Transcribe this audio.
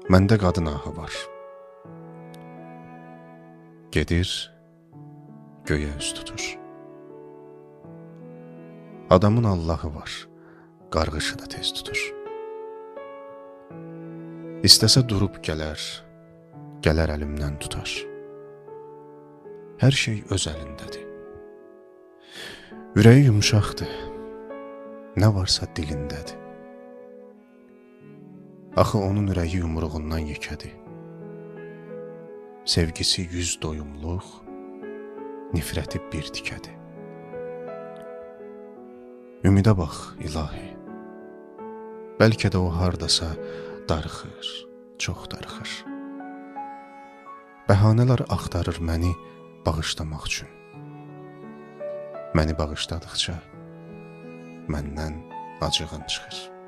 Məndə qadın ahı var. Gedir, göyə üz tutur. Adamın Allahı var, qarğışı da tez tutur. İstəsə durub gələr əlimdən tutar. Hər şey öz əlindədir. Ürəyi yumuşaqdır, nə varsa dilindədir. Axı onun ürəyi yumruğundan yekədir. Sevgisi 100 doyumluq, nifrəti bir tikədir. Ümidə bax, ilahi. Bəlkə də o hardasa darıxır, çox darıxır. Bəhanələr axtarır məni bağışlamaq üçün. Məni bağışladıqca məndən acığın çıxır.